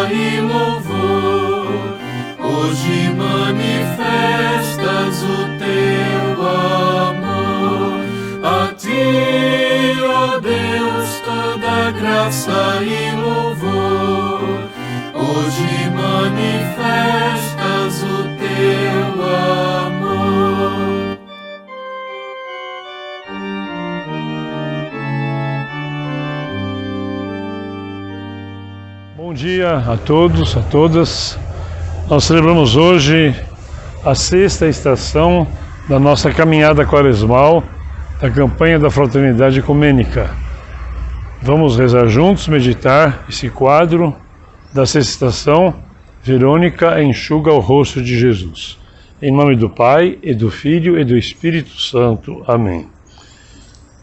E louvor, hoje manifestas o teu amor. A ti, ó Deus, toda graça e louvor, hoje manifestas o teu amor. Bom dia a todos, a todas. Nós celebramos hoje a sexta estação da nossa caminhada quaresmal da campanha da Fraternidade Ecumênica. Vamos rezar juntos, meditar esse quadro da sexta estação, Verônica enxuga o rosto de Jesus. Em nome do Pai, e do Filho, e do Espírito Santo. Amém.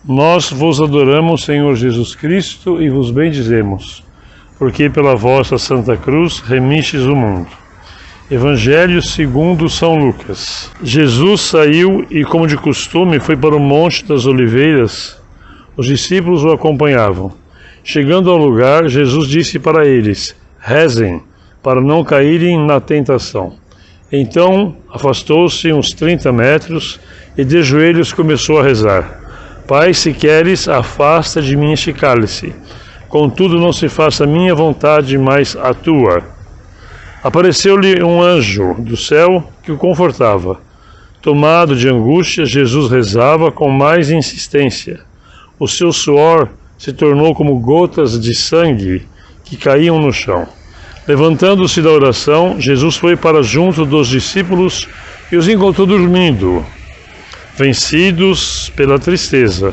Nós vos adoramos, Senhor Jesus Cristo, e vos bendizemos, porque pela vossa Santa Cruz remistes o mundo. Evangelho segundo São Lucas. Jesus saiu e, como de costume, foi para o Monte das Oliveiras. Os discípulos o acompanhavam. Chegando ao lugar, Jesus disse para eles: rezem, para não caírem na tentação. Então, afastou-se uns 30 metros e de joelhos começou a rezar: Pai, se queres, afasta de mim este cálice. Contudo, não se faça a minha vontade, mas a tua. Apareceu-lhe um anjo do céu que o confortava. Tomado de angústia, Jesus rezava com mais insistência. O seu suor se tornou como gotas de sangue que caíam no chão. Levantando-se da oração, Jesus foi para junto dos discípulos e os encontrou dormindo, vencidos pela tristeza.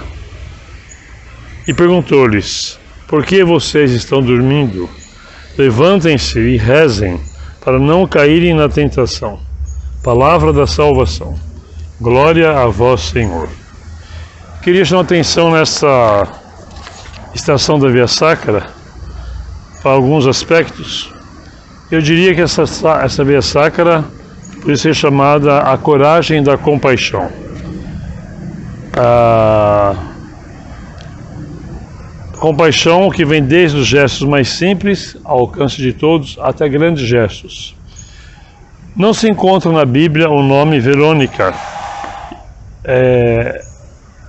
E perguntou-lhes: Por que vocês estão dormindo? Levantem-se e rezem, para não caírem na tentação. Palavra da salvação. Glória a vós, Senhor. Queria chamar a atenção nessa estação da Via Sacra para alguns aspectos. Eu diria que essa Via Sacra pode ser chamada a coragem da compaixão. Compaixão que vem desde os gestos mais simples, ao alcance de todos, até grandes gestos. Não se encontra na Bíblia o nome Verônica.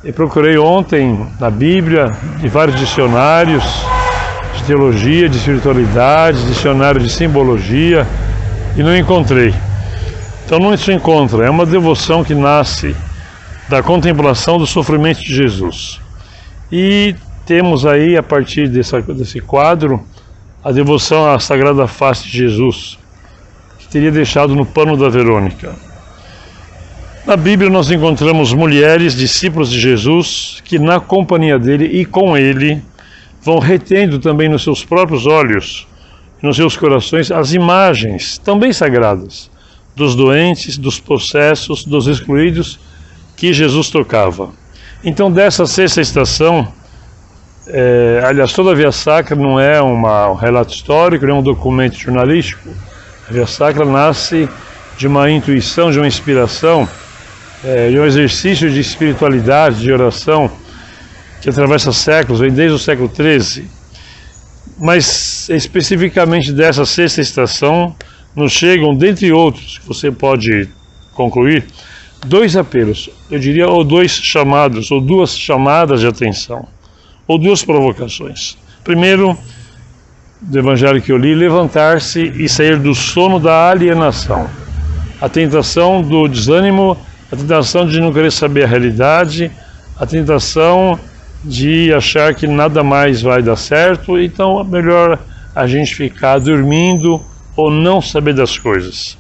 Eu procurei ontem na Bíblia, de vários dicionários de teologia, de espiritualidade, dicionário de simbologia, e não encontrei. Então não se encontra, é uma devoção que nasce da contemplação do sofrimento de Jesus. E temos aí, a partir desse quadro, a devoção à Sagrada Face de Jesus, que teria deixado no pano da Verônica. Na Bíblia nós encontramos mulheres, discípulos de Jesus, que na companhia dele e com ele, vão retendo também nos seus próprios olhos, nos seus corações, as imagens, também sagradas, dos doentes, dos possessos, dos excluídos, que Jesus tocava. Então, dessa sexta estação, aliás, toda a Via Sacra não é um relato histórico, não é um documento jornalístico. A Via Sacra nasce de uma intuição, de uma inspiração, de um exercício de espiritualidade, de oração, que atravessa séculos, vem desde o século XIII. Mas, especificamente dessa sexta estação, nos chegam, dentre outros, que você pode concluir, dois apelos, eu diria, ou dois chamados, ou duas chamadas de atenção, ou duas provocações. Primeiro, do evangelho que eu li, levantar-se e sair do sono da alienação. A tentação do desânimo, a tentação de não querer saber a realidade, a tentação de achar que nada mais vai dar certo, então é melhor a gente ficar dormindo ou não saber das coisas.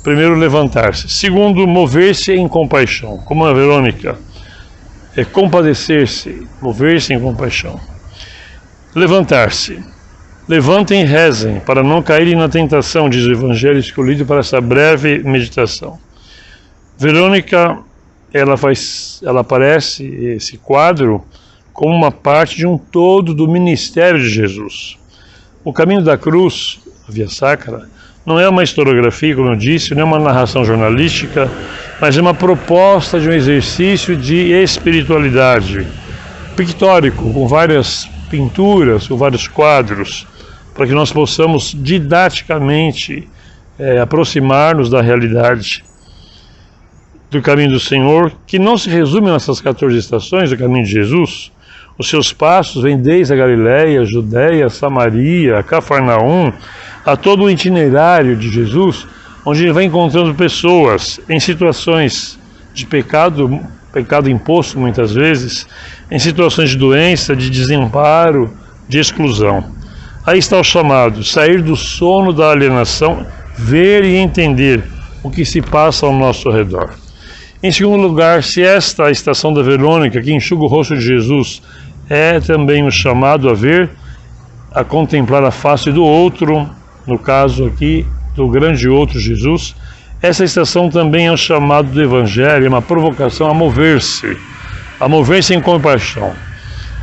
Primeiro, levantar-se. Segundo, mover-se em compaixão, como a Verônica. É compadecer-se, mover-se em compaixão. Levantar-se. Levantem e rezem, para não caírem na tentação, diz o Evangelho escolhido para essa breve meditação. Verônica, ela aparece, esse quadro, como uma parte de um todo do ministério de Jesus. O caminho da cruz, a Via Sacra, não é uma historiografia, como eu disse, não é uma narração jornalística, mas é uma proposta de um exercício de espiritualidade, pictórico, com várias pinturas, com vários quadros, para que nós possamos didaticamente aproximar-nos da realidade do caminho do Senhor, que não se resume nessas 14 estações do caminho de Jesus. Os seus passos vêm desde a Galileia, Judéia, Samaria, Cafarnaum, a todo o itinerário de Jesus, onde ele vai encontrando pessoas em situações de pecado imposto muitas vezes, em situações de doença, de desamparo, de exclusão. Aí está o chamado, sair do sono da alienação, ver e entender o que se passa ao nosso redor. Em segundo lugar, se esta estação da Verônica, que enxuga o rosto de Jesus, é também um chamado a ver, a contemplar a face do outro, no caso aqui do grande outro Jesus, essa estação também é um chamado do Evangelho, é uma provocação a mover-se em compaixão.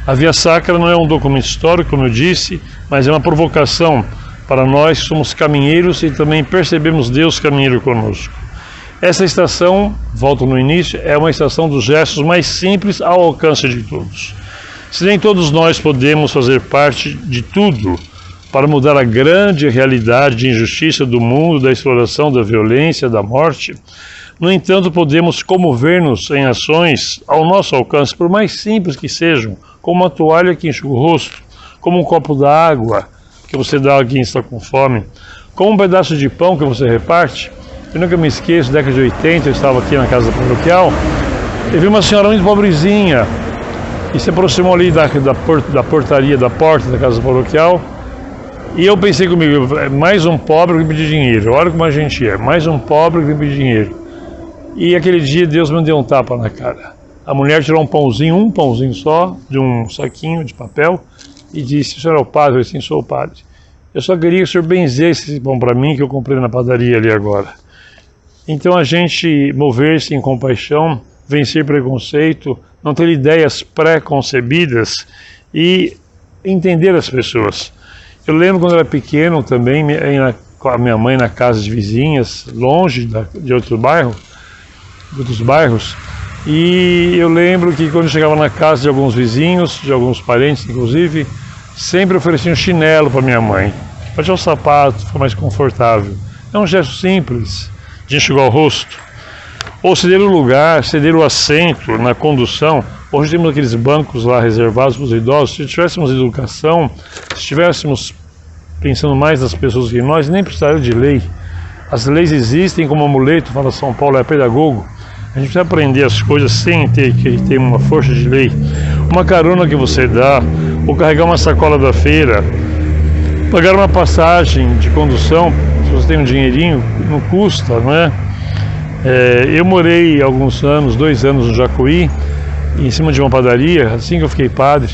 A Via Sacra não é um documento histórico, como eu disse, mas é uma provocação para nós que somos caminheiros e também percebemos Deus caminheiro conosco. Essa estação, volto no início, é uma estação dos gestos mais simples ao alcance de todos. Se nem todos nós podemos fazer parte de tudo para mudar a grande realidade de injustiça do mundo, da exploração, da violência, da morte, no entanto, podemos comover-nos em ações ao nosso alcance, por mais simples que sejam, como uma toalha que enxuga o rosto, como um copo d'água que você dá a quem está com fome, como um pedaço de pão que você reparte. Eu nunca me esqueço, década de 80, eu estava aqui na casa paroquial, e vi uma senhora muito pobrezinha, e se aproximou ali da portaria, da porta da casa paroquial, e eu pensei comigo, mais um pobre que me pedir dinheiro, olha como a gente é, mais um pobre que me pedir dinheiro. E aquele dia Deus me deu um tapa na cara. A mulher tirou um pãozinho só, de um saquinho de papel, e disse, o senhor é o padre? Eu disse, sim, sou o padre. Eu só queria que o senhor benzesse esse pão para mim, que eu comprei na padaria ali agora. Então a gente mover-se em compaixão, vencer preconceito, não ter ideias pré-concebidas e entender as pessoas. Eu lembro quando eu era pequeno também, com a minha mãe na casa de vizinhas, longe de outros bairros, e eu lembro que quando eu chegava na casa de alguns vizinhos, de alguns parentes inclusive, sempre oferecia um chinelo para minha mãe, para tirar o sapato, ficar mais confortável. É um gesto simples de enxugar o rosto. Ou ceder o lugar, ceder o assento na condução. Hoje temos aqueles bancos lá reservados para os idosos. Se tivéssemos educação, se estivéssemos pensando mais nas pessoas que nós, nem precisaria de lei. As leis existem como amuleto, fala São Paulo, é pedagogo. A gente precisa aprender as coisas sem ter que ter uma força de lei. Uma carona que você dá, ou carregar uma sacola da feira, pagar uma passagem de condução, se você tem um dinheirinho, não custa, não é? Eu morei alguns anos, 2 anos no Jacuí, em cima de uma padaria, assim que eu fiquei padre,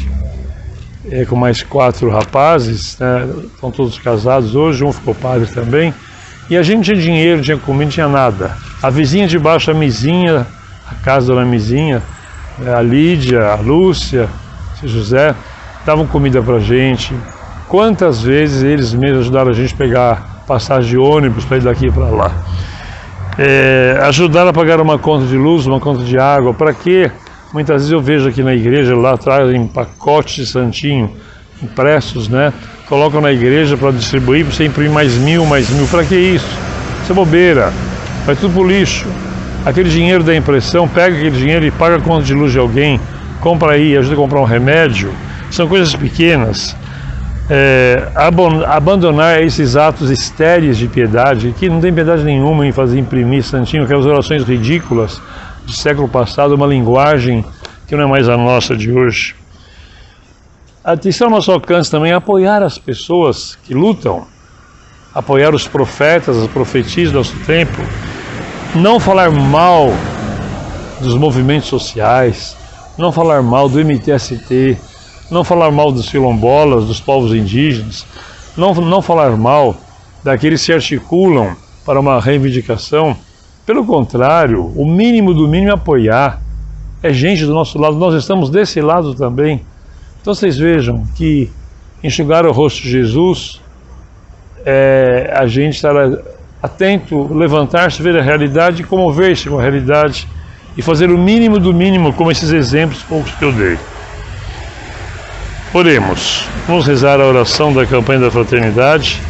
com mais 4 rapazes, né? Estão todos casados hoje, um ficou padre também, e a gente tinha dinheiro, tinha comida, não tinha nada. A vizinha de baixo, a Mizinha, a casa da Mizinha, a Lídia, a Lúcia, o José, davam comida pra gente. Quantas vezes eles mesmos ajudaram a gente a pegar passagem de ônibus para ir daqui para lá. Ajudaram a pagar uma conta de luz, uma conta de água. Para quê? Muitas vezes eu vejo aqui na igreja, lá atrás, em pacotes de santinho, impressos, né? Colocam na igreja para distribuir, para você imprimir mais mil. Para que isso? Isso é bobeira. Vai tudo pro lixo. Aquele dinheiro da impressão, pega aquele dinheiro e paga a conta de luz de alguém, compra aí, ajuda a comprar um remédio. São coisas pequenas. Abandonar esses atos estéreis de piedade, que não tem piedade nenhuma em fazer imprimir santinho, aquelas orações ridículas do século passado, uma linguagem que não é mais a nossa de hoje. Atenção ao nosso alcance também, apoiar as pessoas que lutam, apoiar os profetas, as profetias do nosso tempo, não falar mal dos movimentos sociais, não falar mal do MTST, não falar mal dos quilombolas, dos povos indígenas, não falar mal daqueles que se articulam para uma reivindicação. Pelo contrário, o mínimo do mínimo é apoiar. É gente do nosso lado, nós estamos desse lado também. Então vocês vejam que enxugar o rosto de Jesus é a gente estar atento, levantar-se, ver a realidade, comover-se com a realidade e fazer o mínimo do mínimo, como esses exemplos poucos que eu dei. Oremos. Vamos rezar a oração da campanha da fraternidade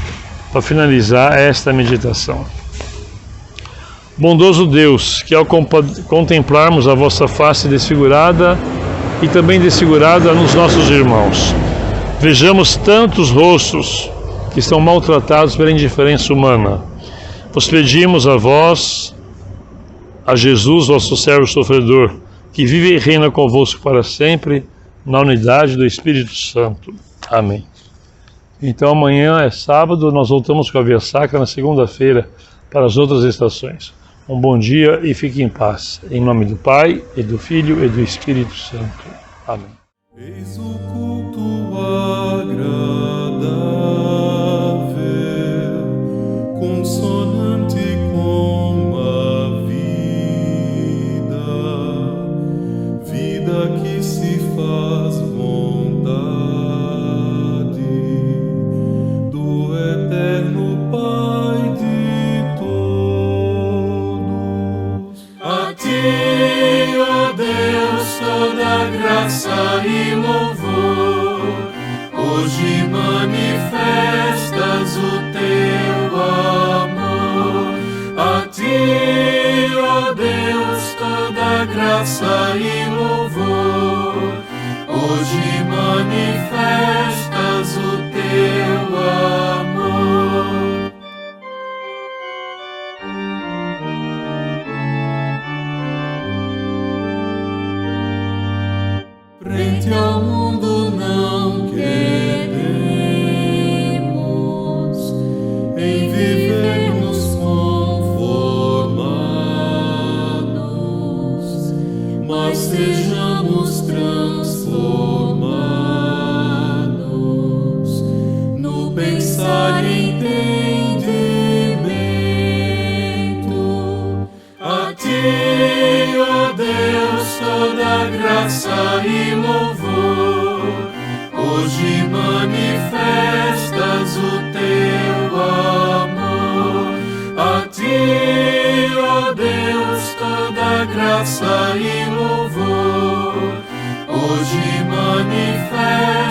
para finalizar esta meditação. Bondoso Deus, que ao contemplarmos a vossa face desfigurada e também desfigurada nos nossos irmãos, vejamos tantos rostos que estão maltratados pela indiferença humana, vos pedimos a vós, a Jesus, vosso servo sofredor, que vive e reina convosco para sempre, na unidade do Espírito Santo. Amém. Então amanhã é sábado, nós voltamos com a Via Sacra na segunda-feira para as outras estações. Um bom dia e fique em paz. Em nome do Pai, e do Filho, e do Espírito Santo. Amém. Eis o culto agradável, consonante com a vida que se faz vontade do eterno Pai de todos. A ti, ó Deus, toda graça e louvor, hoje manifestas o teu amor. A ti, ó Deus, toda graça e louvor, hoje manifestas o teu amor. Frente ao mundo não queremos em vivermos conformados, mas sejamos transformados no pensar e entendimento. A ti, ó Deus, toda graça e louvor, hoje manifestas o teu amor. A ti, ó Deus, toda graça e louvor, hoje manifestas